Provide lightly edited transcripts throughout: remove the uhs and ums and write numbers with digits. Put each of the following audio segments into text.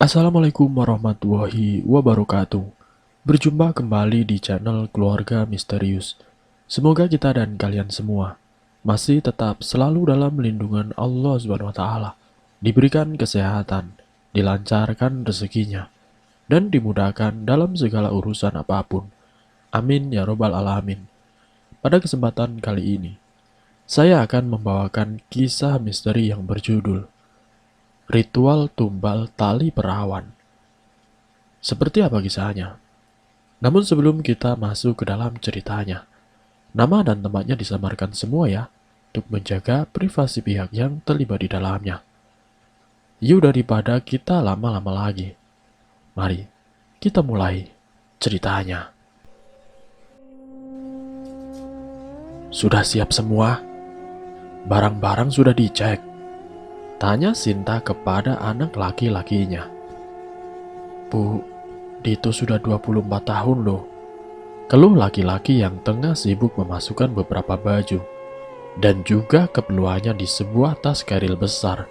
Assalamualaikum warahmatullahi wabarakatuh. Berjumpa kembali di channel Keluarga Misterius. Semoga kita dan kalian semua masih tetap selalu dalam lindungan Allah Subhanahu wa taala, diberikan kesehatan, dilancarkan rezekinya, dan dimudahkan dalam segala urusan apapun. Amin ya robbal alamin. Pada kesempatan kali ini, saya akan membawakan kisah misteri yang berjudul Ritual Tumbal Tali Perawan. Seperti apa kisahnya? Namun sebelum kita masuk ke dalam ceritanya, nama dan tempatnya disamarkan semua ya, untuk menjaga privasi pihak yang terlibat di dalamnya. Yuk daripada kita lama-lama lagi, mari kita mulai ceritanya. Sudah siap semua? Barang-barang sudah dicek? Tanya Sinta kepada anak laki-lakinya. Bu, Dito sudah 24 tahun loh. Keluh laki-laki yang tengah sibuk memasukkan beberapa baju dan juga keperluannya di sebuah tas keril besar.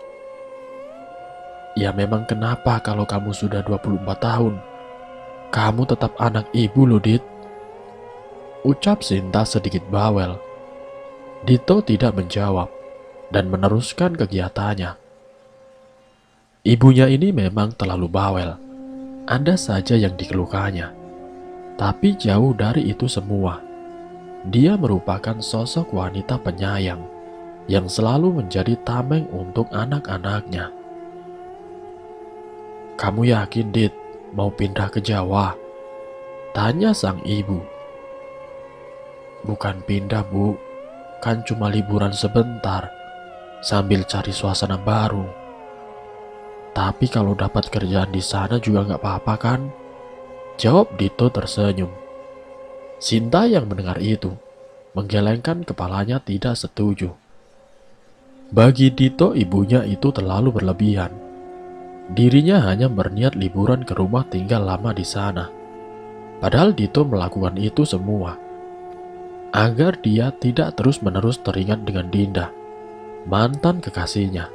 Ya memang kenapa kalau kamu sudah 24 tahun? Kamu tetap anak ibu loh, Dit. Ucap Sinta sedikit bawel. Dito tidak menjawab dan meneruskan kegiatannya. Ibunya ini memang terlalu bawel. Ada saja yang dikeluhkannya. Tapi jauh dari itu semua, dia merupakan sosok wanita penyayang yang selalu menjadi tameng untuk anak-anaknya. Kamu yakin, Dit, mau pindah ke Jawa? Tanya sang ibu. Bukan pindah, Bu. Kan cuma liburan sebentar, sambil cari suasana baru. Tapi kalau dapat kerjaan di sana juga nggak apa-apa kan? Jawab Dito tersenyum. Sinta yang mendengar itu, menggelengkan kepalanya tidak setuju. Bagi Dito ibunya itu terlalu berlebihan. Dirinya hanya berniat liburan ke rumah tinggal lama di sana. Padahal Dito melakukan itu semua agar dia tidak terus-menerus teringat dengan Dinda, mantan kekasihnya,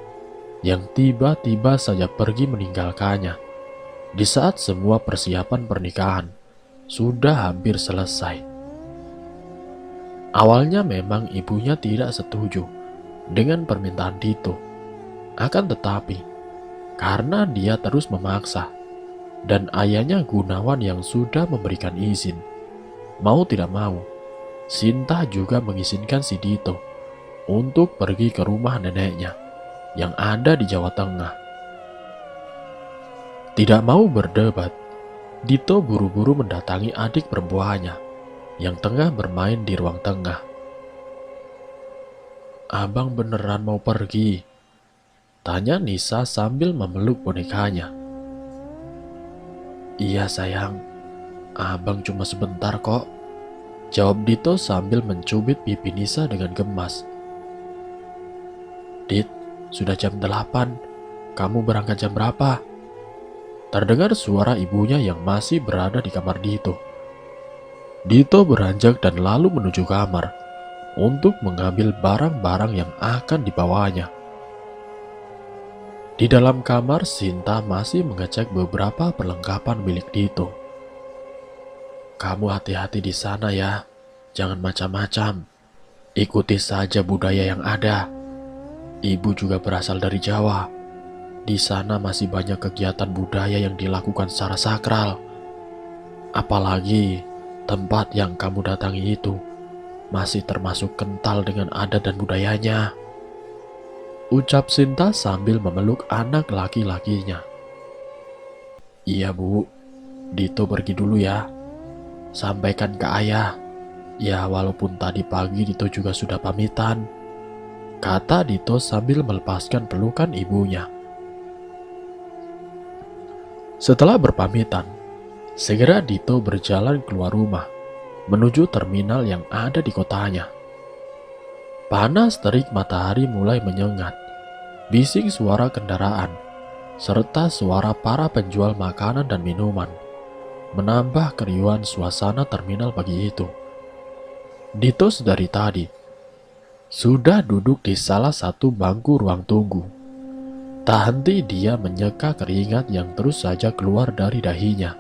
yang tiba-tiba saja pergi meninggalkannya di saat semua persiapan pernikahan sudah hampir selesai. Awalnya memang ibunya tidak setuju dengan permintaan Dito, akan tetapi karena dia terus memaksa dan ayahnya Gunawan yang sudah memberikan izin, mau tidak mau Sinta juga mengizinkan si Dito untuk pergi ke rumah neneknya yang ada di Jawa Tengah. Tidak mau berdebat, Dito buru-buru mendatangi adik perempuannya yang tengah bermain di ruang tengah. Abang beneran mau pergi? Tanya Nisa sambil memeluk bonekanya. Iya sayang, abang cuma sebentar kok. Jawab Dito sambil mencubit pipi Nisa dengan gemas. Dit, sudah jam 8. Kamu berangkat jam berapa? Terdengar suara ibunya yang masih berada di kamar Dito. Dito beranjak dan lalu menuju kamar untuk mengambil barang-barang yang akan dibawanya. Di dalam kamar, Sinta masih mengecek beberapa perlengkapan milik Dito. Kamu hati-hati di sana ya, jangan macam-macam. Ikuti saja budaya yang ada. Ibu juga berasal dari Jawa. Di sana masih banyak kegiatan budaya yang dilakukan secara sakral. Apalagi tempat yang kamu datangi itu masih termasuk kental dengan adat dan budayanya. Ucap Sinta sambil memeluk anak laki-lakinya. Iya Bu, Dito pergi dulu ya. Sampaikan ke ayah. Ya walaupun tadi pagi Dito juga sudah pamitan, kata Dito sambil melepaskan pelukan ibunya. Setelah berpamitan, segera Dito berjalan keluar rumah menuju terminal yang ada di kotanya. Panas terik matahari mulai menyengat. Bising suara kendaraan serta suara para penjual makanan dan minuman menambah keriuhan suasana terminal pagi itu. Dito dari tadi sudah duduk di salah satu bangku ruang tunggu. Tak henti dia menyeka keringat yang terus saja keluar dari dahinya.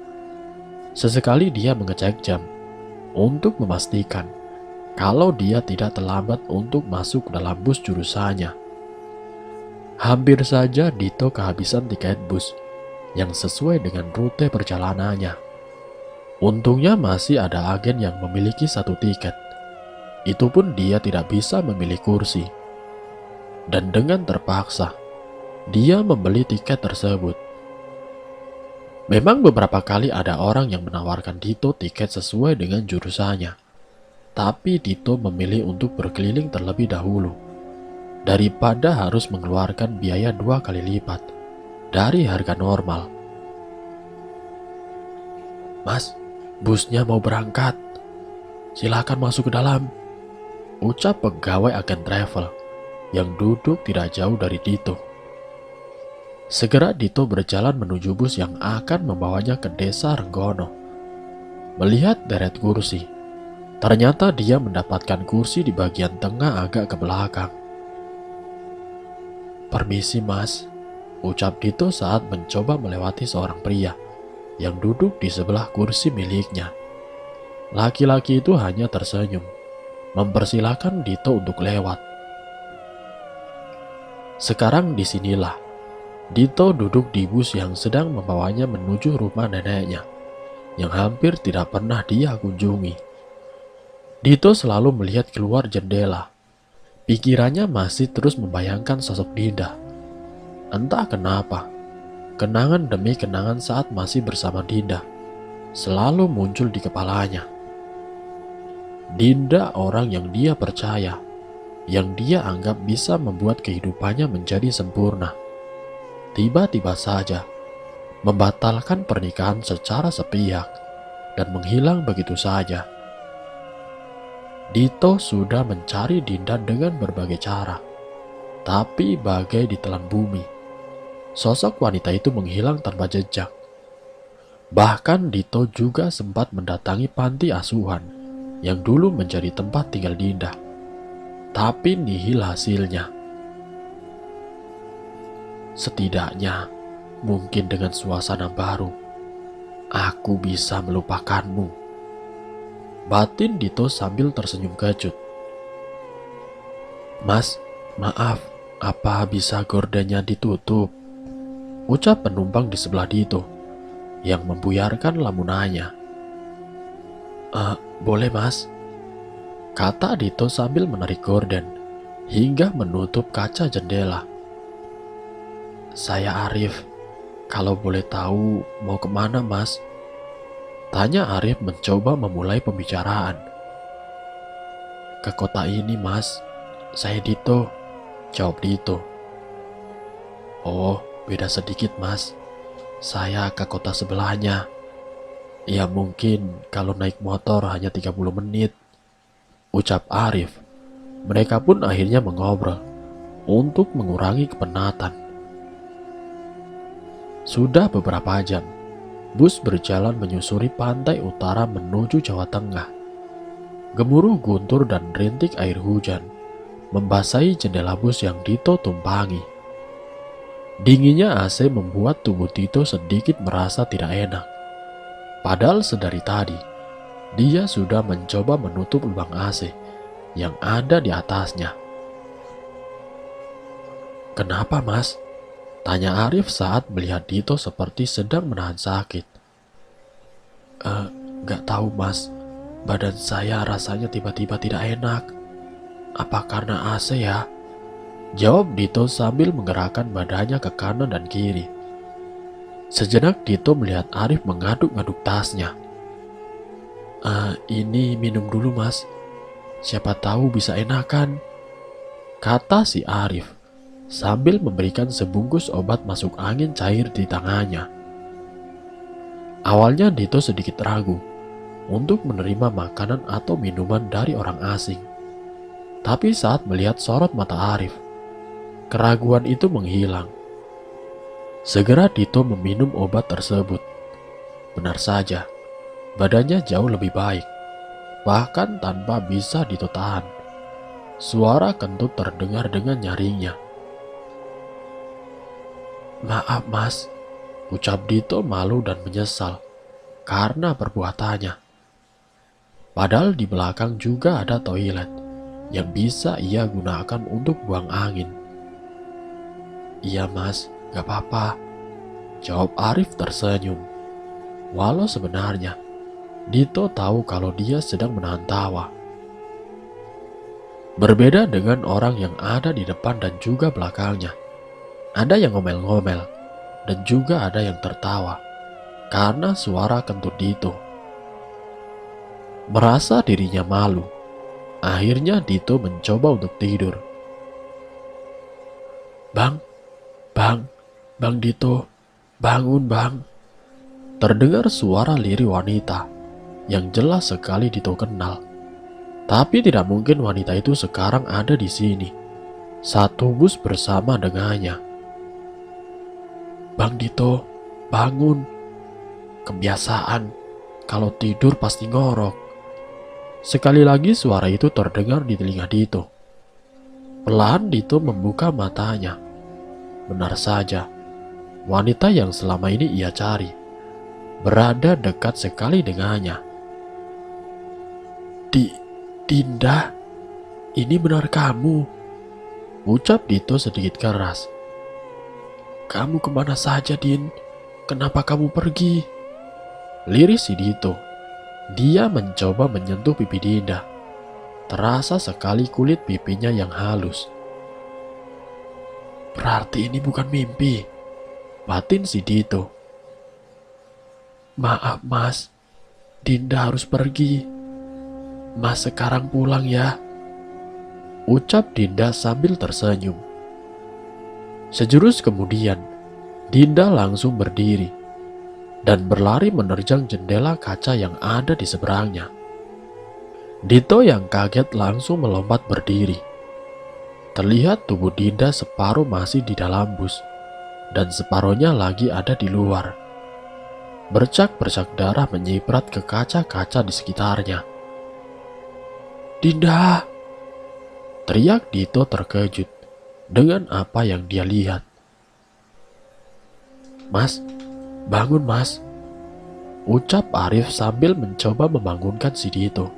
Sesekali dia mengecek jam untuk memastikan kalau dia tidak terlambat untuk masuk ke dalam bus jurusannya. Hampir saja Dito kehabisan tiket bus yang sesuai dengan rute perjalanannya. Untungnya masih ada agen yang memiliki satu tiket. Itu pun dia tidak bisa memilih kursi. Dan dengan terpaksa, dia membeli tiket tersebut. Memang beberapa kali ada orang yang menawarkan Dito tiket sesuai dengan jurusannya. Tapi Dito memilih untuk berkeliling terlebih dahulu, daripada harus mengeluarkan biaya 2 kali lipat dari harga normal. "Mas, busnya mau berangkat. Silakan masuk ke dalam," ucap pegawai agen travel yang duduk tidak jauh dari Dito. Segera Dito berjalan menuju bus yang akan membawanya ke desa Renggono. Melihat deret kursi, ternyata dia mendapatkan kursi di bagian tengah agak ke belakang. "Permisi mas," ucap Dito saat mencoba melewati seorang pria yang duduk di sebelah kursi miliknya. Laki-laki itu hanya tersenyum, mempersilahkan Dito untuk lewat. Sekarang disinilah Dito duduk di bus yang sedang membawanya menuju rumah neneknya yang hampir tidak pernah dia kunjungi. Dito selalu melihat keluar jendela. Pikirannya masih terus membayangkan sosok Dinda. Entah kenapa, kenangan demi kenangan saat masih bersama Dinda selalu muncul di kepalanya. Dinda orang yang dia percaya, yang dia anggap bisa membuat kehidupannya menjadi sempurna, tiba-tiba saja membatalkan pernikahan secara sepihak dan menghilang begitu saja. Dito sudah mencari Dinda dengan berbagai cara, tapi bagai ditelan bumi, sosok wanita itu menghilang tanpa jejak. Bahkan Dito juga sempat mendatangi panti asuhan yang dulu menjadi tempat tinggal Dinda, tapi nihil hasilnya. Setidaknya, mungkin dengan suasana baru, aku bisa melupakanmu, batin Dito sambil tersenyum kecut. "Mas, maaf, apa bisa gordennya ditutup?" ucap penumpang di sebelah Dito yang membuyarkan lamunannya. Boleh mas," kata Dito sambil menarik gorden hingga menutup kaca jendela. "Saya Arif, kalau boleh tahu mau kemana mas?" tanya Arif mencoba memulai pembicaraan. "Ke kota ini mas, saya Dito," jawab Dito. "Oh, beda sedikit mas, saya ke kota sebelahnya. Ya mungkin kalau naik motor hanya 30 menit, ucap Arif. Mereka pun akhirnya mengobrol untuk mengurangi kepenatan. Sudah beberapa jam, bus berjalan menyusuri pantai utara menuju Jawa Tengah. Gemuruh guntur dan rintik air hujan membasahi jendela bus yang Dito tumpangi. Dinginnya AC membuat tubuh Dito sedikit merasa tidak enak. Padahal sedari tadi, dia sudah mencoba menutup lubang AC yang ada di atasnya. "Kenapa mas?" tanya Arif saat melihat Dito seperti sedang menahan sakit. Gak tahu mas, badan saya rasanya tiba-tiba tidak enak. Apa karena AC ya?" jawab Dito sambil menggerakkan badannya ke kanan dan kiri. Sejenak Dito melihat Arif mengaduk-aduk tasnya. Ini minum dulu mas, siapa tahu bisa enakan," kata si Arif sambil memberikan sebungkus obat masuk angin cair di tangannya. Awalnya Dito sedikit ragu untuk menerima makanan atau minuman dari orang asing. Tapi saat melihat sorot mata Arif, keraguan itu menghilang. Segera Dito meminum obat tersebut. Benar saja, badannya jauh lebih baik, bahkan tanpa bisa Dito tahan. Suara kentut terdengar dengan nyaringnya. Maaf mas, ucap Dito malu dan menyesal karena perbuatannya. Padahal di belakang juga ada toilet yang bisa ia gunakan untuk buang angin. Iya mas, gak apa-apa, jawab Arif tersenyum. Walau sebenarnya Dito tahu kalau dia sedang menahan tawa. Berbeda dengan orang yang ada di depan dan juga belakangnya. Ada yang ngomel-ngomel dan juga ada yang tertawa karena suara kentut Dito. Merasa dirinya malu, akhirnya Dito mencoba untuk tidur. Bang, bang, bang Dito, bangun bang. Terdengar suara lirih wanita yang jelas sekali Dito kenal. Tapi tidak mungkin wanita itu sekarang ada di sini, satu bus bersama dengannya. Bang Dito, bangun. Kebiasaan, kalau tidur pasti ngorok. Sekali lagi suara itu terdengar di telinga Dito. Pelan Dito membuka matanya. Benar saja, wanita yang selama ini ia cari berada dekat sekali dengannya. Dinda, ini benar kamu, ucap Dito sedikit keras. Kamu kemana saja, Din? Kenapa kamu pergi? Lirih si Dito. Dia mencoba menyentuh pipi Dinda. Terasa sekali kulit pipinya yang halus. Berarti ini bukan mimpi, batin si Dito. Maaf mas, Dinda harus pergi. Mas sekarang pulang ya, ucap Dinda sambil tersenyum. Sejurus kemudian, Dinda langsung berdiri dan berlari menerjang jendela kaca yang ada di seberangnya. Dito yang kaget langsung melompat berdiri. Terlihat tubuh Dinda separuh masih di dalam bus dan separuhnya lagi ada di luar. Bercak-bercak darah menyiprat ke kaca-kaca di sekitarnya. Dinda! Teriak Dito terkejut dengan apa yang dia lihat. Mas, bangun mas, ucap Arif sambil mencoba membangunkan si Dito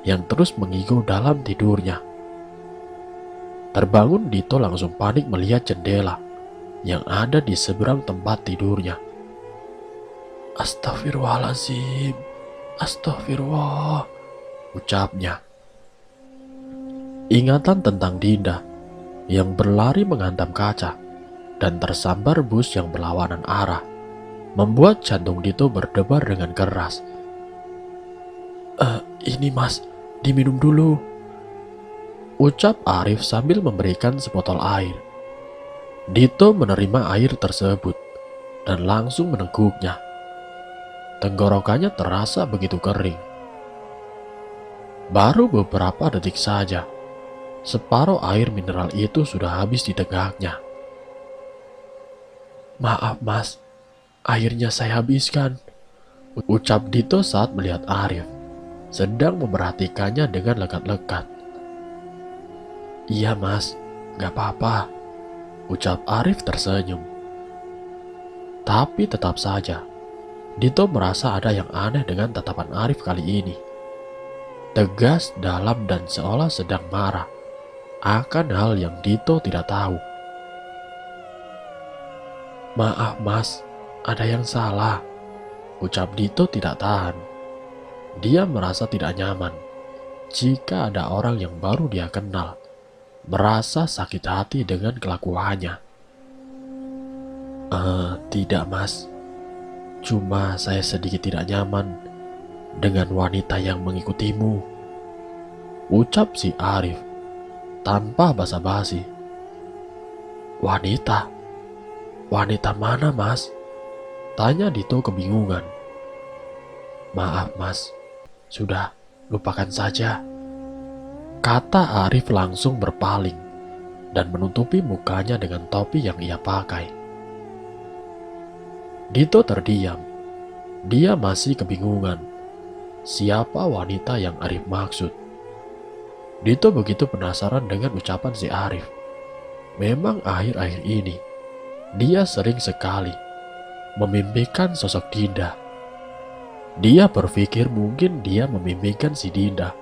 yang terus mengigo dalam tidurnya. Terbangun Dito langsung panik melihat jendela yang ada di seberang tempat tidurnya. Astagfirullahaladzim, astagfirullah, ucapnya. Ingatan tentang Dinda yang berlari menghantam kaca dan tersambar bus yang berlawanan arah membuat jantung Dito berdebar dengan keras. Ini mas, diminum dulu, ucap Arif sambil memberikan sebotol air. Dito menerima air tersebut dan langsung meneguknya. Tenggorokannya terasa begitu kering. Baru beberapa detik saja, separuh air mineral itu sudah habis di tegaknya. Maaf mas, airnya saya habiskan, ucap Dito saat melihat Arif sedang memerhatikannya dengan lekat-lekat. Iya mas, gak apa-apa, ucap Arif tersenyum. Tapi tetap saja, Dito merasa ada yang aneh dengan tatapan Arif kali ini. Tegas, dalam, dan seolah sedang marah akan hal yang Dito tidak tahu. Maaf mas, ada yang salah, ucap Dito tidak tahan. Dia merasa tidak nyaman jika ada orang yang baru dia kenal merasa sakit hati dengan kelakuannya. Tidak mas, cuma saya sedikit tidak nyaman dengan wanita yang mengikutimu, ucap si Arif tanpa basa-basi. Wanita? Wanita mana mas? Tanya Dito kebingungan. Maaf mas, sudah lupakan saja, kata Arif langsung berpaling dan menutupi mukanya dengan topi yang ia pakai. Dito terdiam. Dia masih kebingungan siapa wanita yang Arif maksud. Dito begitu penasaran dengan ucapan si Arif. Memang akhir-akhir ini Dia sering sekali memimpikan sosok Dinda. Dia berpikir mungkin dia memimpikan si Dinda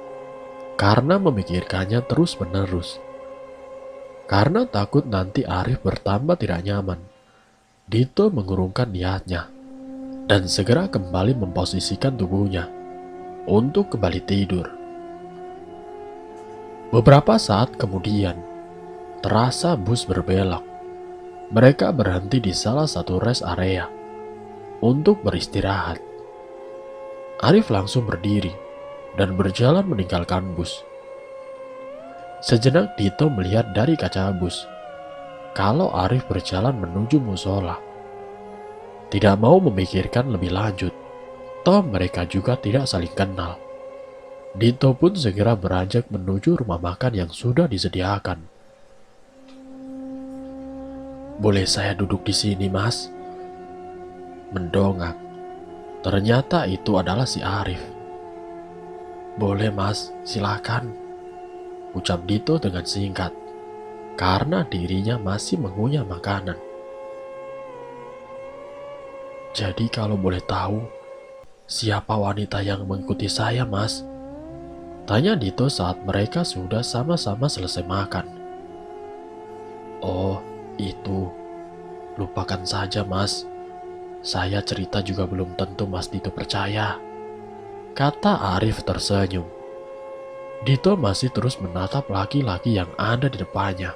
karena memikirkannya terus-menerus. Karena takut nanti Arif bertambah tidak nyaman, Dito mengurungkan niatnya dan segera kembali memposisikan tubuhnya untuk kembali tidur. Beberapa saat kemudian, terasa bus berbelok. Mereka berhenti di salah satu rest area untuk beristirahat. Arif langsung berdiri dan berjalan meninggalkan bus. Sejenak Dito melihat dari kaca bus kalau Arif berjalan menuju musola. Tidak mau memikirkan lebih lanjut, toh mereka juga tidak saling kenal. Dito pun segera beranjak menuju rumah makan yang sudah disediakan. "Boleh saya duduk di sini, Mas?" Mendongak. Ternyata itu adalah si Arif. "Boleh, Mas, silakan," ucap Dito dengan singkat, karena dirinya masih mengunyah makanan. "Jadi kalau boleh tahu, siapa wanita yang mengikuti saya, Mas?" tanya Dito saat mereka sudah sama-sama selesai makan. "Oh, itu. Lupakan saja, Mas. Saya cerita juga belum tentu Mas Dito percaya," kata Arif tersenyum. Dito masih terus menatap laki-laki yang ada di depannya.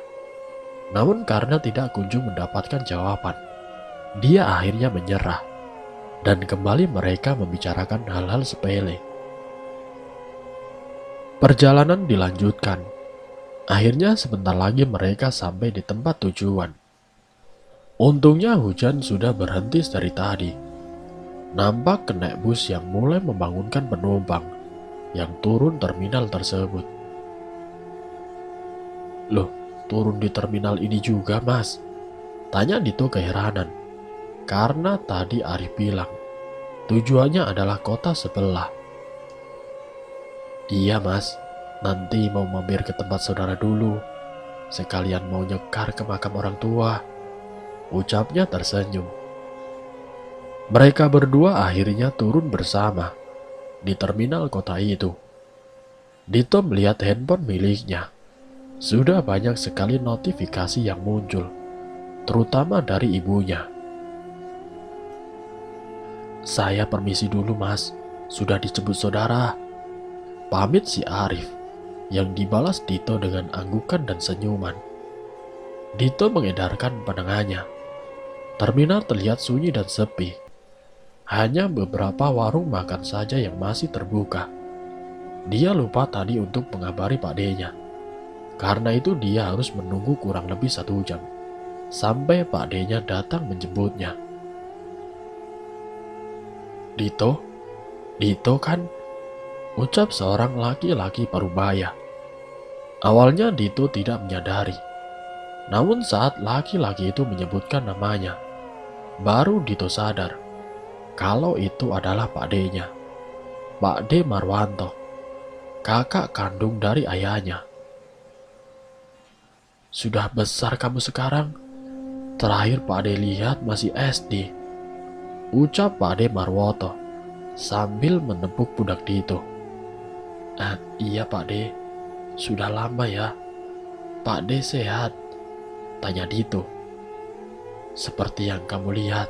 Namun karena tidak kunjung mendapatkan jawaban, dia akhirnya menyerah. Dan kembali mereka membicarakan hal-hal sepele. Perjalanan dilanjutkan. Akhirnya sebentar lagi mereka sampai di tempat tujuan. Untungnya hujan sudah berhenti dari tadi. Nampak kenek bus yang mulai membangunkan penumpang yang turun terminal tersebut. "Loh, turun di terminal ini juga, Mas?" tanya Dito keheranan. Karena tadi Arif bilang tujuannya adalah kota sebelah. "Iya, Mas, nanti mau mampir ke tempat saudara dulu. Sekalian mau nyekar ke makam orang tua," ucapnya tersenyum. Mereka berdua akhirnya turun bersama di terminal kota itu. Dito melihat handphone miliknya. Sudah banyak sekali notifikasi yang muncul, terutama dari ibunya. "Saya permisi dulu, Mas. Sudah dijemput saudara," pamit si Arif, yang dibalas Dito dengan anggukan dan senyuman. Dito mengedarkan pandangannya. Terminal terlihat sunyi dan sepi. Hanya beberapa warung makan saja yang masih terbuka. Dia lupa tadi untuk mengabari Pak D-nya. Karena itu dia harus menunggu kurang lebih 1 jam sampai Pak D-nya datang menjemputnya. "Dito? Dito kan?" ucap seorang laki-laki parubaya. Awalnya Dito tidak menyadari. Namun saat laki-laki itu menyebutkan namanya, baru Dito sadar kalau itu adalah Pak D-nya. Pak D Marwanto, kakak kandung dari ayahnya. "Sudah besar kamu sekarang. Terakhir Pak D lihat masih SD," ucap Pak D Marwoto sambil menepuk pundak Dito. Iya Pak D, sudah lama ya." "Pak D sehat?" tanya Dito. "Seperti yang kamu lihat,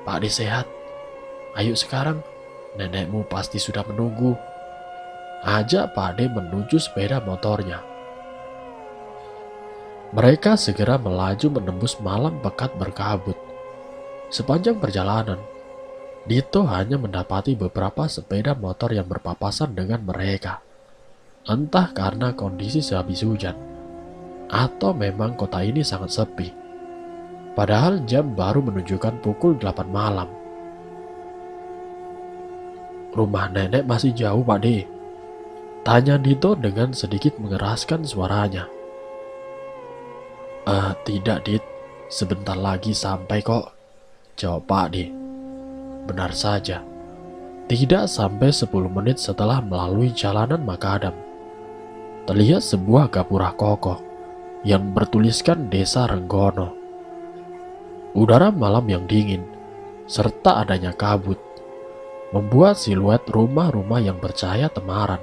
Pak D sehat. Ayo sekarang, nenekmu pasti sudah menunggu," ajak Pak D menuju sepeda motornya. Mereka segera melaju menembus malam pekat berkabut. Sepanjang perjalanan, Dito hanya mendapati beberapa sepeda motor yang berpapasan dengan mereka. Entah karena kondisi sehabis hujan, atau memang kota ini sangat sepi. Padahal jam baru menunjukkan pukul 8 malam. "Rumah nenek masih jauh, Pak D?" tanya Dito dengan sedikit mengeraskan suaranya. Tidak, Dit. Sebentar lagi sampai kok," jawab Pak D. Benar saja. Tidak sampai 10 menit setelah melalui jalanan makadam, terlihat sebuah gapura kokoh yang bertuliskan Desa Renggono. Udara malam yang dingin, serta adanya kabut, membuat siluet rumah-rumah yang bercahaya temaram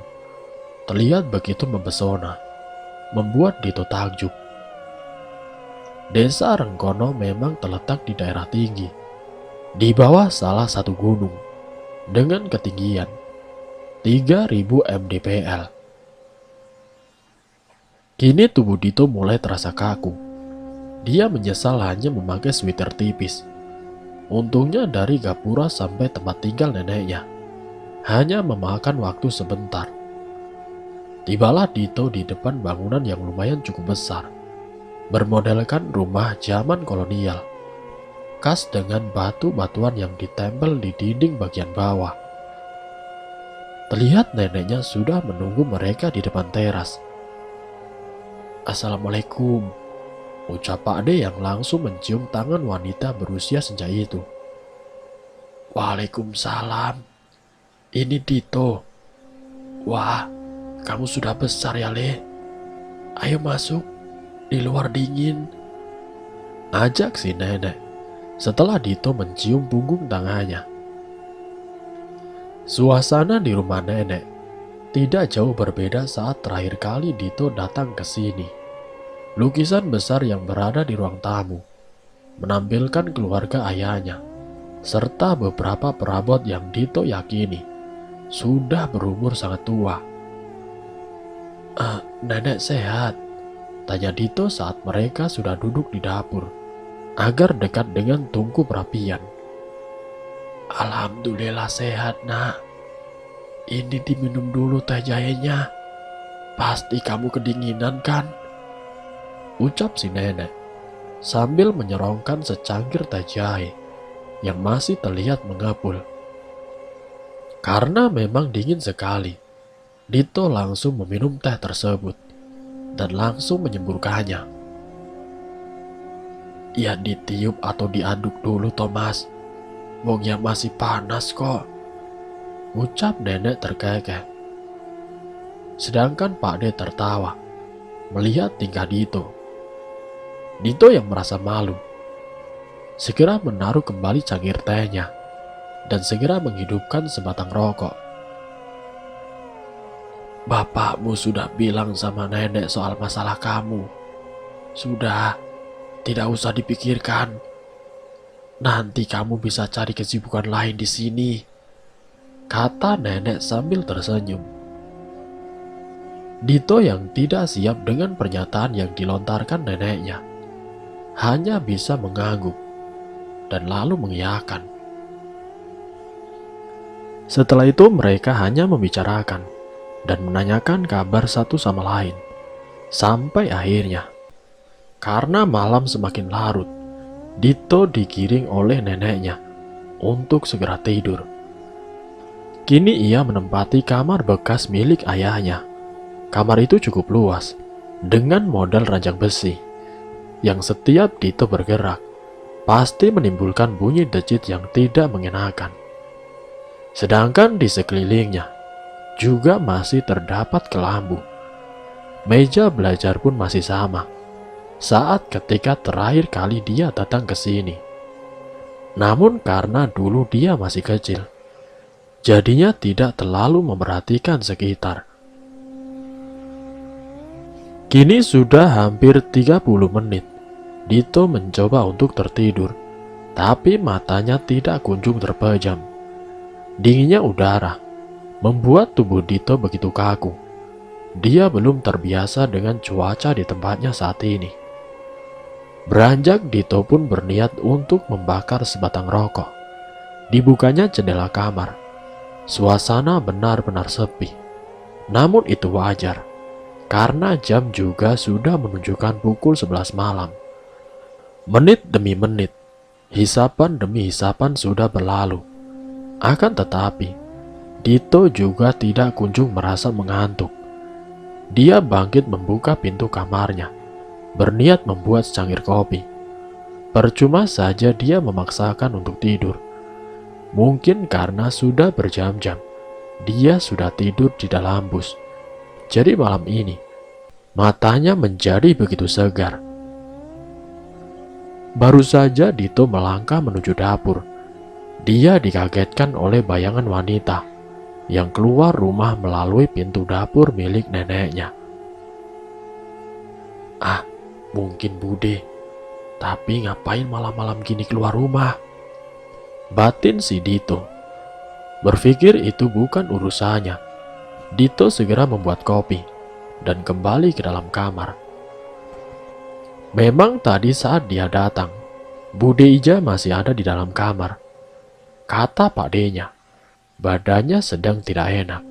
terlihat begitu mempesona, membuat Dito takjub. Desa Rengkono memang terletak di daerah tinggi, di bawah salah satu gunung, dengan ketinggian 3000 mdpl. Kini tubuh Dito mulai terasa kaku. Dia menyesal hanya memakai sweater tipis. Untungnya dari Gapura sampai tempat tinggal neneknya hanya memakan waktu sebentar. Tibalah Dito di depan bangunan yang lumayan cukup besar, bermodelkan rumah zaman kolonial, khas dengan batu-batuan yang ditempel di dinding bagian bawah. Terlihat neneknya sudah menunggu mereka di depan teras. "Assalamualaikum," ucap Pak De yang langsung mencium tangan wanita berusia senja itu. "Waalaikumsalam. Ini Dito. Wah, kamu sudah besar ya, Le. Ayo masuk, di luar dingin," ajak si nenek setelah Dito mencium punggung tangannya. Suasana di rumah nenek tidak jauh berbeda saat terakhir kali Dito datang ke sini. Lukisan besar yang berada di ruang tamu menampilkan keluarga ayahnya, serta beberapa perabot yang Dito yakini sudah berumur sangat tua. Nenek sehat?" tanya Dito saat mereka sudah duduk di dapur, agar dekat dengan tungku perapian. "Alhamdulillah sehat, Nak. Ini diminum dulu teh jahenya. Pasti kamu kedinginan kan?" ucap si nenek sambil menyerongkan secangkir teh jahe yang masih terlihat mengepul. Karena memang dingin sekali, Dito langsung meminum teh tersebut dan langsung menyemburkannya. "Ya ditiup atau diaduk dulu, Thomas. Wongnya masih panas kok," ucap nenek terkekeh. Sedangkan Pak De tertawa melihat tingkah Dito. Dito yang merasa malu segera menaruh kembali cangkir tehnya dan segera menghidupkan sebatang rokok. "Bapakmu sudah bilang sama nenek soal masalah kamu. Sudah, tidak usah dipikirkan. Nanti kamu bisa cari kesibukan lain di sini," kata nenek sambil tersenyum. Dito yang tidak siap dengan pernyataan yang dilontarkan neneknya hanya bisa mengangguk dan lalu mengiyakan. Setelah itu mereka hanya membicarakan dan menanyakan kabar satu sama lain. Sampai akhirnya, karena malam semakin larut, Dito digiring oleh neneknya untuk segera tidur. Kini ia menempati kamar bekas milik ayahnya. Kamar itu cukup luas, dengan model ranjang besi, yang setiap Dito bergerak, pasti menimbulkan bunyi decit yang tidak mengenakan. Sedangkan di sekelilingnya, juga masih terdapat kelambu. Meja belajar pun masih sama, saat ketika terakhir kali dia datang ke sini. Namun karena dulu dia masih kecil, jadinya tidak terlalu memperhatikan sekitar. Kini sudah hampir 30 menit. Dito mencoba untuk tertidur, tapi matanya tidak kunjung terpejam. Dinginnya udara membuat tubuh Dito begitu kaku. Dia belum terbiasa dengan cuaca di tempatnya saat ini. Beranjak, Dito pun berniat untuk membakar sebatang rokok. Dibukanya jendela kamar. Suasana benar-benar sepi. Namun itu wajar, karena jam juga sudah menunjukkan pukul 11 malam. Menit demi menit, hisapan demi hisapan sudah berlalu. Akan tetapi, Dito juga tidak kunjung merasa mengantuk. Dia bangkit membuka pintu kamarnya, berniat membuat secangkir kopi. Percuma saja dia memaksakan untuk tidur. Mungkin karena sudah berjam-jam, dia sudah tidur di dalam bus. Jadi malam ini, matanya menjadi begitu segar. Baru saja Dito melangkah menuju dapur, dia dikagetkan oleh bayangan wanita yang keluar rumah melalui pintu dapur milik neneknya. Ah, mungkin Bude, tapi ngapain malam-malam gini keluar rumah? Batin si Dito. Berpikir itu bukan urusannya. Dito segera membuat kopi dan kembali ke dalam kamar. Memang tadi saat dia datang, Bude Ija masih ada di dalam kamar. Kata Pak D-nya, badannya sedang tidak enak.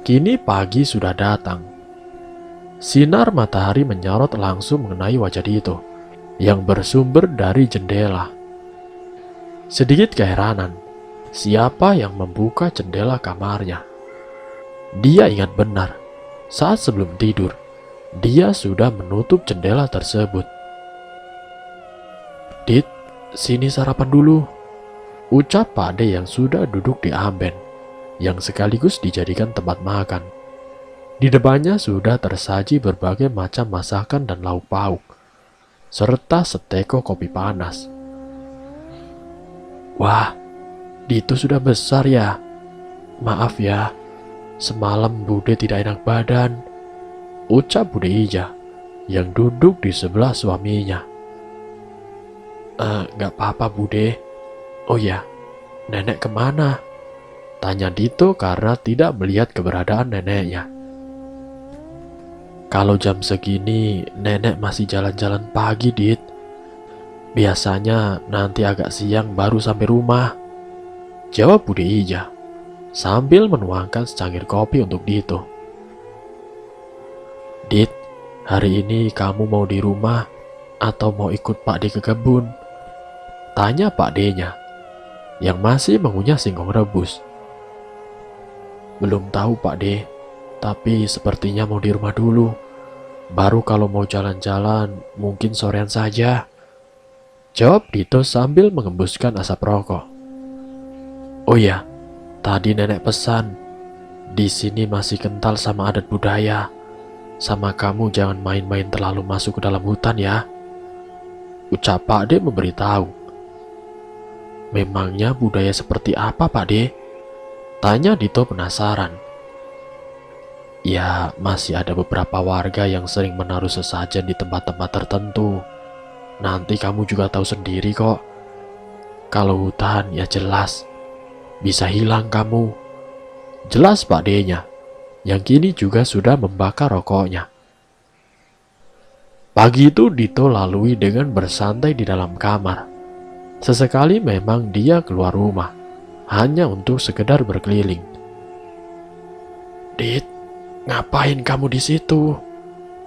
Kini pagi sudah datang. Sinar matahari menyorot langsung mengenai wajah Dito yang bersumber dari jendela. Sedikit keheranan, siapa yang membuka jendela kamarnya? Dia ingat benar, saat sebelum tidur, dia sudah menutup jendela tersebut. Dit, sini sarapan dulu, ucap Pak D yang sudah duduk di amben, yang sekaligus dijadikan tempat makan. Di depannya sudah tersaji berbagai macam masakan dan lauk pauk, serta seteko kopi panas. Wah, Dito sudah besar ya. Maaf ya, semalam Bude tidak enak badan, ucap Bude Ija yang duduk di sebelah suaminya. Gak apa-apa Bude. Oh ya, nenek kemana? Tanya Dito karena tidak melihat keberadaan neneknya. Kalau jam segini nenek masih jalan-jalan pagi, Dit. Biasanya nanti agak siang baru sampai rumah, jawab Bude Ija sambil menuangkan secangkir kopi untuk Dito. Dit, hari ini kamu mau di rumah atau mau ikut Pak D ke kebun? Tanya Pak D-nya yang masih mengunyah singkong rebus. Belum tahu Pak D, tapi sepertinya mau di rumah dulu. Baru kalau mau jalan-jalan mungkin sorean saja, jawab Dito sambil mengembuskan asap rokok. Oh ya, tadi nenek pesan, di sini masih kental sama adat budaya. Sama kamu jangan main-main terlalu masuk ke dalam hutan ya, ucap Pak D memberitahu. Memangnya budaya seperti apa Pak D? Tanya Dito penasaran. Ya, masih ada beberapa warga yang sering menaruh sesajen di tempat-tempat tertentu. Nanti kamu juga tahu sendiri kok. Kalau hutan ya jelas bisa hilang kamu, jelas Pak D-nya yang kini juga sudah membakar rokoknya. Pagi itu Dito lalui dengan bersantai di dalam kamar. Sesekali memang dia keluar rumah hanya untuk sekedar berkeliling. Dit, ngapain kamu di situ?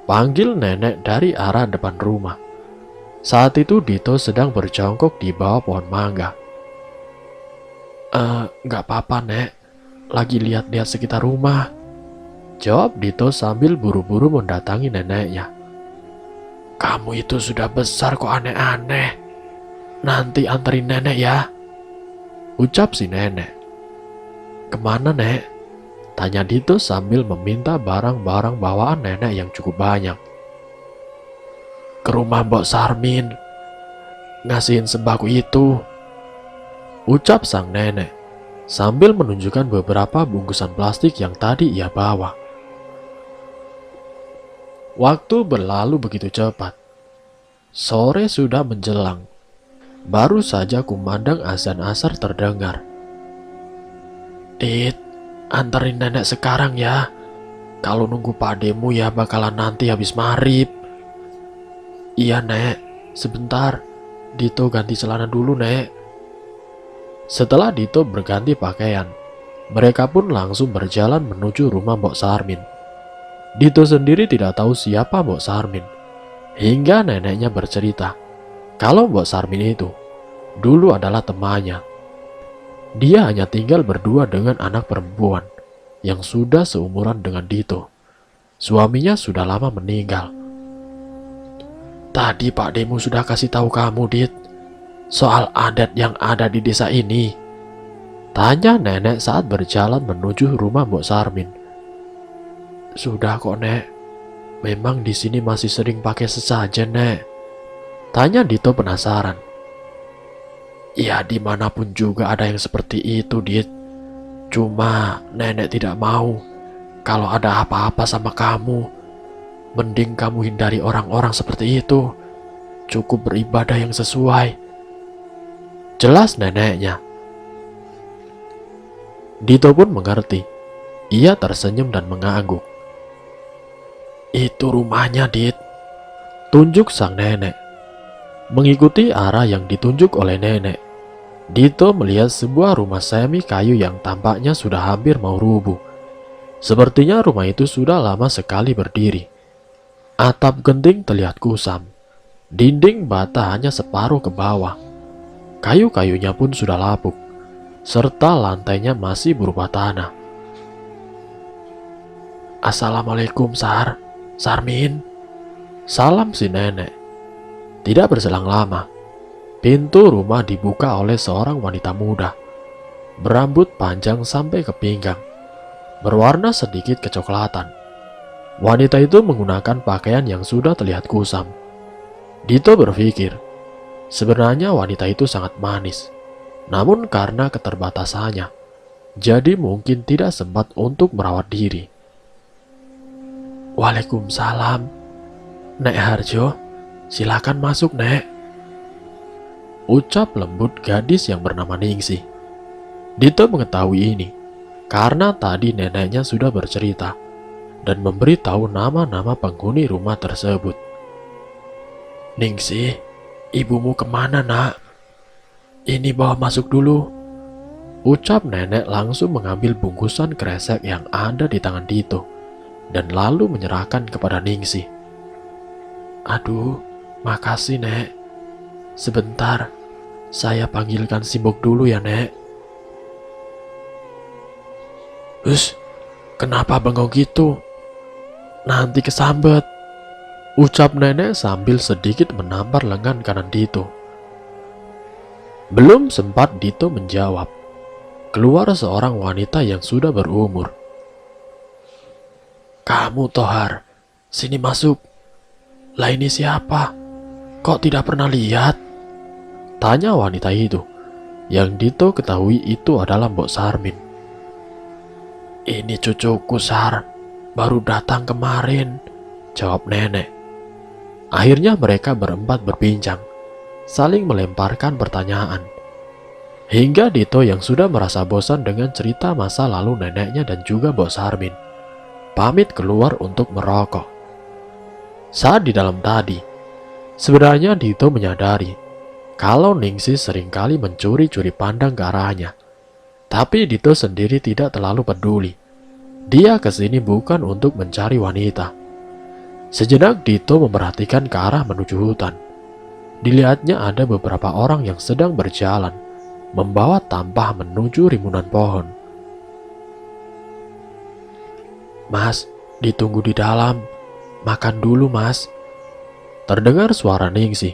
Panggil nenek dari arah depan rumah. Saat itu Dito sedang berjongkok di bawah pohon mangga. Gak apa-apa nek, lagi lihat-lihat sekitar rumah, jawab Dito sambil buru-buru mendatangi neneknya. Kamu itu sudah besar kok aneh-aneh. Nanti anterin nenek ya, ucap si nenek. Kemana nek? Tanya Dito sambil meminta barang-barang bawaan nenek yang cukup banyak. Ke rumah Mbok Sarmin, ngasihin sembako itu, ucap sang nenek sambil menunjukkan beberapa bungkusan plastik yang tadi ia bawa. Waktu berlalu begitu cepat. Sore sudah menjelang. Baru saja kumandang azan asar terdengar. Dit, anterin nenek sekarang ya. Kalau nunggu pademu ya bakalan nanti habis maghrib. Iya nek, sebentar. Dito ganti celana dulu nek. Setelah Dito berganti pakaian, mereka pun langsung berjalan menuju rumah Mbok Sarmin. Dito sendiri tidak tahu siapa Mbok Sarmin, hingga neneknya bercerita kalau Mbok Sarmin itu dulu adalah temannya. Dia hanya tinggal berdua dengan anak perempuan yang sudah seumuran dengan Dito. Suaminya sudah lama meninggal. Tadi Pak Demu sudah kasih tahu kamu, Dit, soal adat yang ada di desa ini? Tanya nenek saat berjalan menuju rumah Mbok Sarmin. Sudah kok nek, memang di sini masih sering pakai sesajen, Nek? Tanya Dito penasaran. Ya, dimanapun juga ada yang seperti itu, Dit. Cuma nenek tidak mau kalau ada apa-apa sama kamu. Mending kamu hindari orang-orang seperti itu. Cukup beribadah yang sesuai. Jelas neneknya. Dito pun mengerti. Ia tersenyum dan mengangguk. Itu rumahnya, Dit. Tunjuk sang nenek. Mengikuti arah yang ditunjuk oleh nenek, Dito melihat sebuah rumah semi kayu yang tampaknya sudah hampir mau rubuh. Sepertinya rumah itu sudah lama sekali berdiri. Atap genting terlihat kusam. Dinding bata hanya separuh ke bawah. Kayu-kayunya pun sudah lapuk, serta lantainya masih berupa tanah. Assalamualaikum, Sarmin. Salam si nenek. Tidak berselang lama, pintu rumah dibuka oleh seorang wanita muda, berambut panjang sampai ke pinggang, berwarna sedikit kecoklatan. Wanita itu menggunakan pakaian yang sudah terlihat kusam. Dito berpikir, sebenarnya wanita itu sangat manis, namun karena keterbatasannya, jadi mungkin tidak sempat untuk merawat diri. Waalaikumsalam, Nek Harjo. Silakan masuk, Nek. Ucap lembut gadis yang bernama Ningsih. Dito mengetahui ini karena tadi neneknya sudah bercerita dan memberitahu nama-nama penghuni rumah tersebut. Ningsih, ibumu kemana, Nak? Ini bawa masuk dulu. Ucap nenek langsung mengambil bungkusan kresek yang ada di tangan Dito dan lalu menyerahkan kepada Ningsih. Aduh, makasih, Nek. Sebentar, saya panggilkan Simbok dulu ya, Nek. Kenapa bengong gitu? Nanti kesambet. Ucap nenek sambil sedikit menampar lengan kanan Dito. Belum sempat Dito menjawab, keluar seorang wanita yang sudah berumur. Kamu, Tohar, sini masuk. Lah ini siapa? Kok tidak pernah lihat? Tanya wanita itu. Yang Dito ketahui itu adalah Mbok Sarmin. Ini cucuku, Sar. Baru datang kemarin, jawab nenek. Akhirnya mereka berempat berbincang, saling melemparkan pertanyaan. Hingga Dito yang sudah merasa bosan dengan cerita masa lalu neneknya dan juga Mbok Sarmin, pamit keluar untuk merokok. Saat di dalam tadi, sebenarnya Dito menyadari kalau Ningsih seringkali mencuri-curi pandang ke arahnya. Tapi Dito sendiri tidak terlalu peduli. Dia kesini bukan untuk mencari wanita. Sejenak Dito memperhatikan ke arah menuju hutan. Dilihatnya ada beberapa orang yang sedang berjalan, membawa tampah menuju rimbunan pohon. Mas, ditunggu di dalam. Makan dulu, Mas. Terdengar suara Ningsih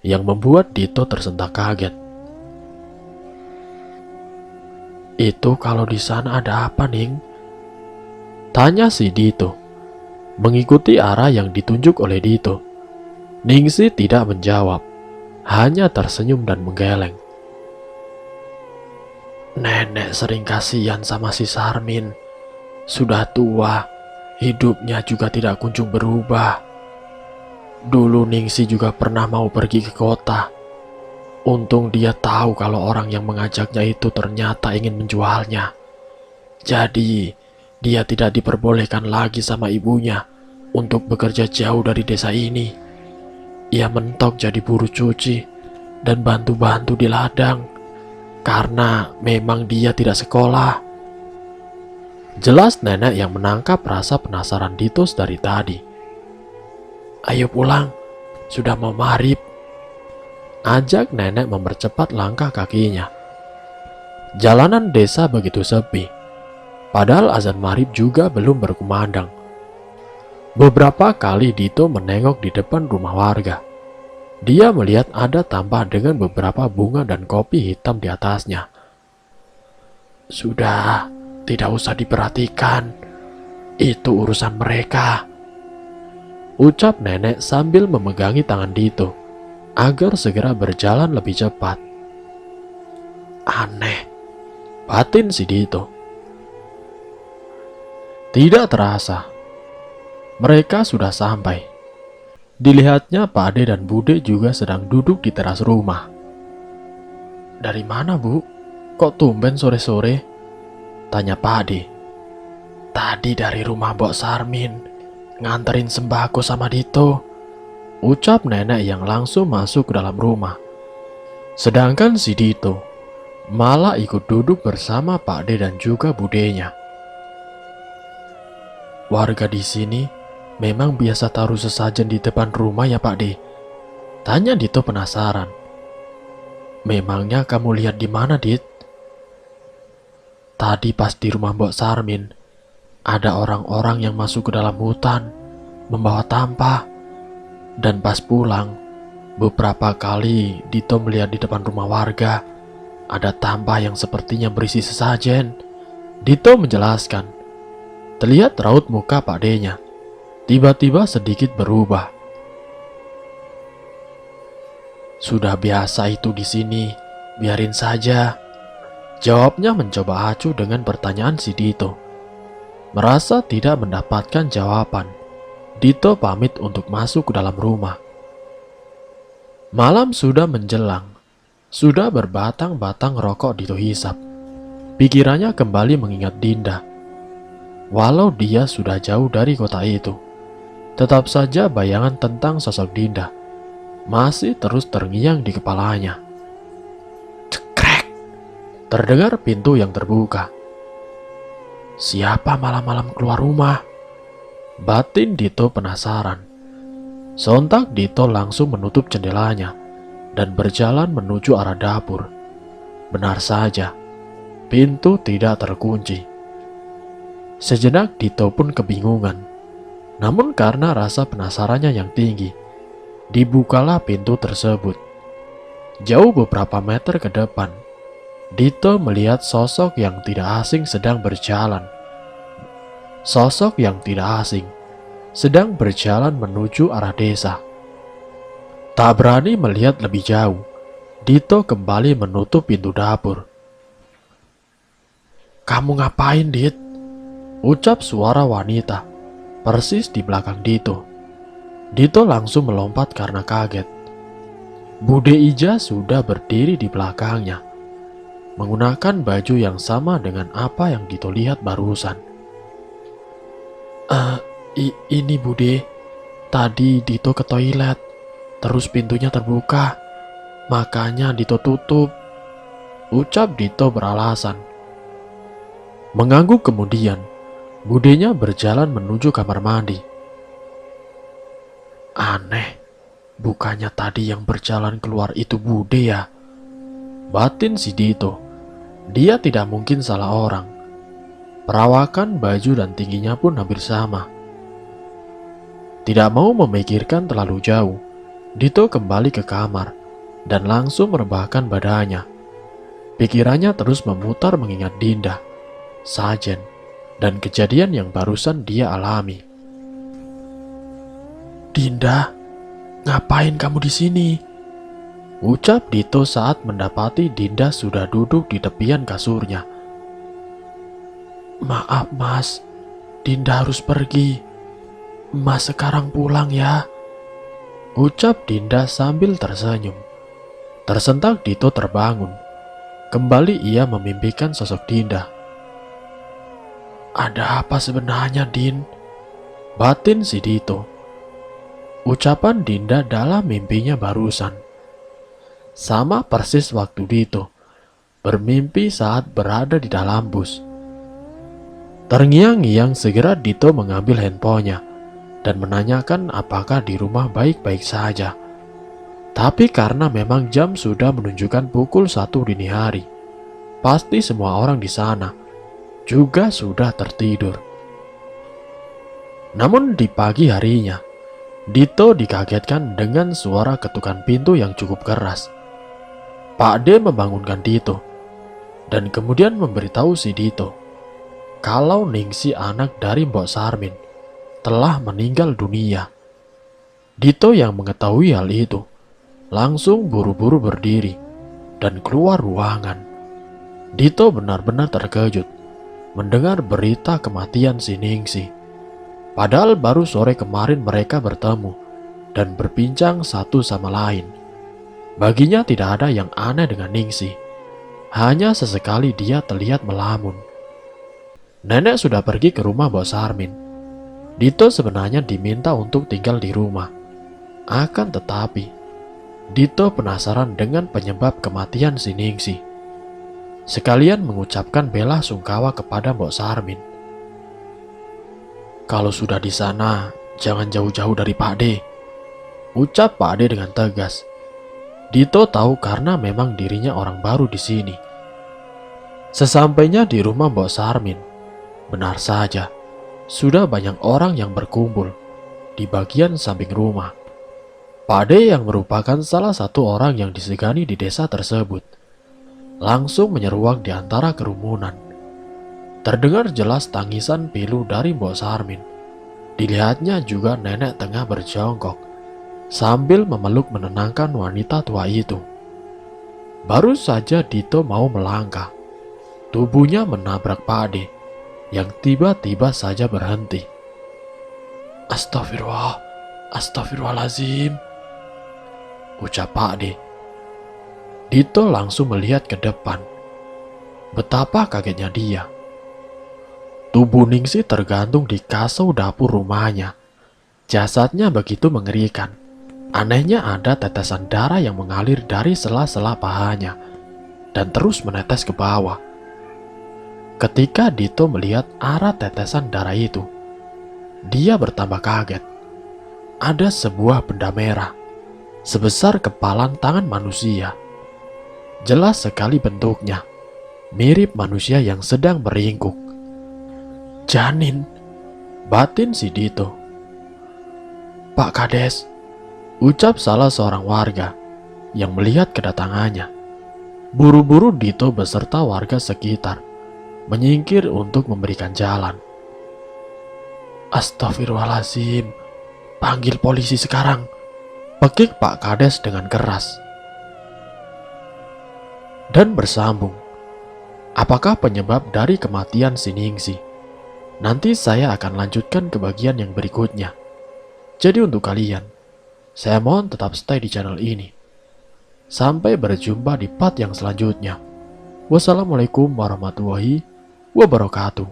yang membuat Dito tersentak kaget. Itu kalau di sana ada apa, Ning? Tanya si Dito, mengikuti arah yang ditunjuk oleh Dito. Ningsih tidak menjawab, hanya tersenyum dan menggeleng. Nenek sering kasihan sama si Sarmin. Sudah tua, hidupnya juga tidak kunjung berubah. Dulu Ningsih juga pernah mau pergi ke kota. Untung dia tahu kalau orang yang mengajaknya itu ternyata ingin menjualnya. Jadi, dia tidak diperbolehkan lagi sama ibunya untuk bekerja jauh dari desa ini. Ia mentok jadi buruh cuci dan bantu-bantu di ladang karena memang dia tidak sekolah. Jelas nenek yang menangkap rasa penasaran Dito dari tadi. Ayo pulang, sudah mau maghrib. Ajak nenek mempercepat langkah kakinya. Jalanan desa begitu sepi, padahal azan maghrib juga belum berkumandang. Beberapa kali Dito menengok di depan rumah warga. Dia melihat ada tampah dengan beberapa bunga dan kopi hitam di atasnya. Sudah, tidak usah diperhatikan. Itu urusan mereka. ucap nenek sambil memegangi tangan Dito agar segera berjalan lebih cepat. Aneh, batin si Dito. Tidak terasa, mereka sudah sampai. Dilihatnya Pak Ade dan Bude juga sedang duduk di teras rumah. Dari mana, Bu? Kok tumben sore-sore? Tanya Pak Ade. Tadi dari rumah Mbok Sarmin, nganterin sembako sama Dito, ucap nenek yang langsung masuk ke dalam rumah. Sedangkan si Dito malah ikut duduk bersama Pak Ade dan juga budenya. Warga di sini memang biasa taruh sesajen di depan rumah ya Pak De? Tanya Dito penasaran. Memangnya kamu lihat di mana, Dit? Tadi pas di rumah Mbok Sarmin, ada orang-orang yang masuk ke dalam hutan, membawa tampah. Dan pas pulang, beberapa kali Dito melihat di depan rumah warga, ada tampah yang sepertinya berisi sesajen. Dito menjelaskan. Terlihat raut muka Pak D-nya tiba-tiba sedikit berubah. Sudah biasa itu di sini, biarin saja. Jawabnya mencoba acuh dengan pertanyaan si Dito. Merasa tidak mendapatkan jawaban, Dito pamit untuk masuk ke dalam rumah. Malam sudah menjelang. Sudah berbatang-batang rokok Dito hisap. Pikirannya kembali mengingat Dinda. Walau dia sudah jauh dari kota itu, tetap saja bayangan tentang sosok Dinda masih terus terngiang di kepalanya. Cekrek! Terdengar pintu yang terbuka. Siapa malam-malam keluar rumah? Batin Dito penasaran. Sontak Dito langsung menutup jendelanya dan berjalan menuju arah dapur. Benar saja, pintu tidak terkunci. Sejenak Dito pun kebingungan. Namun karena rasa penasarannya yang tinggi, dibukalah pintu tersebut. Jauh beberapa meter ke depan, Dito melihat sosok yang tidak asing sedang berjalan. Sosok yang tidak asing sedang berjalan menuju arah desa. Tak berani melihat lebih jauh, Dito kembali menutup pintu dapur. Kamu ngapain, Dit? Ucap suara wanita, persis di belakang Dito. Dito langsung melompat karena kaget. Bude Ija sudah berdiri di belakangnya, menggunakan baju yang sama dengan apa yang Dito lihat barusan. Ini Bude, tadi Dito ke toilet, terus pintunya terbuka, makanya Dito tutup. Ucap Dito beralasan. Mengangguk kemudian, budenya berjalan menuju kamar mandi. Aneh, bukannya tadi yang berjalan keluar itu Bude ya? Batin si Dito. Dia tidak mungkin salah orang. Perawakan, baju dan tingginya pun hampir sama. Tidak mau memikirkan terlalu jauh, Dito kembali ke kamar dan langsung merebahkan badannya. Pikirannya terus memutar mengingat Dinda, Sajen, dan kejadian yang barusan dia alami. Dinda, ngapain kamu di sini? Ucap Dito saat mendapati Dinda sudah duduk di tepian kasurnya. Maaf mas, Dinda harus pergi. Mas sekarang pulang ya. Ucap Dinda sambil tersenyum. Tersentak Dito terbangun. Kembali ia memimpikan sosok Dinda. Ada apa sebenarnya, Din? Batin si Dito. Ucapan Dinda dalam mimpinya barusan sama persis waktu Dito bermimpi saat berada di dalam bus. Terngiang-ngiang segera Dito mengambil handphonenya dan menanyakan apakah di rumah baik-baik saja. Tapi karena memang jam sudah menunjukkan pukul 1 dini hari, pasti semua orang di sana juga sudah tertidur. Namun di pagi harinya, Dito dikagetkan dengan suara ketukan pintu yang cukup keras. Pak D membangunkan Dito dan kemudian memberitahu si Dito kalau Ningsi anak dari Mbok Sarmin telah meninggal dunia. Dito yang mengetahui hal itu langsung buru-buru berdiri dan keluar ruangan. Dito benar-benar terkejut mendengar berita kematian si Ningsih. Padahal baru sore kemarin mereka bertemu dan berbincang satu sama lain. Baginya tidak ada yang aneh dengan Ningsih. Hanya sesekali dia terlihat melamun. Nenek sudah pergi ke rumah Bos Sarmin. Dito sebenarnya diminta untuk tinggal di rumah. Akan tetapi, Dito penasaran dengan penyebab kematian si Ningsih. Sekalian mengucapkan bela sungkawa kepada Mbok Sarmin. "Kalau sudah di sana, jangan jauh-jauh dari Pak De," ucap Pak De dengan tegas. Dito tahu karena memang dirinya orang baru di sini. Sesampainya di rumah Mbok Sarmin, benar saja, sudah banyak orang yang berkumpul di bagian samping rumah. Pak De yang merupakan salah satu orang yang disegani di desa tersebut langsung menyeruak di antara kerumunan. Terdengar jelas tangisan pilu dari Mbok Sarmin. Dilihatnya juga nenek tengah berjongkok sambil memeluk menenangkan wanita tua itu. Baru saja Dito mau melangkah, tubuhnya menabrak Pak De yang tiba-tiba saja berhenti. Astagfirullahaladzim, ucap Pak De. Dito langsung melihat ke depan. Betapa kagetnya dia. Tubuh Ningsih tergantung di kasau dapur rumahnya. Jasadnya begitu mengerikan. Anehnya ada tetesan darah yang mengalir dari sela-sela pahanya dan terus menetes ke bawah. Ketika Dito melihat arah tetesan darah itu, dia bertambah kaget. Ada sebuah benda merah sebesar kepalan tangan manusia. Jelas sekali bentuknya, mirip manusia yang sedang beringkuk. Janin, batin si Dito. "Pak Kades," ucap salah seorang warga yang melihat kedatangannya. Buru-buru Dito beserta warga sekitar menyingkir untuk memberikan jalan. "Astagfirullahaladzim, panggil polisi sekarang," pekik Pak Kades dengan keras. Dan bersambung, apakah penyebab dari kematian si Ningsih? Nanti saya akan lanjutkan ke bagian yang berikutnya. Jadi untuk kalian, saya mohon tetap stay di channel ini. Sampai berjumpa di part yang selanjutnya. Wassalamualaikum warahmatullahi wabarakatuh.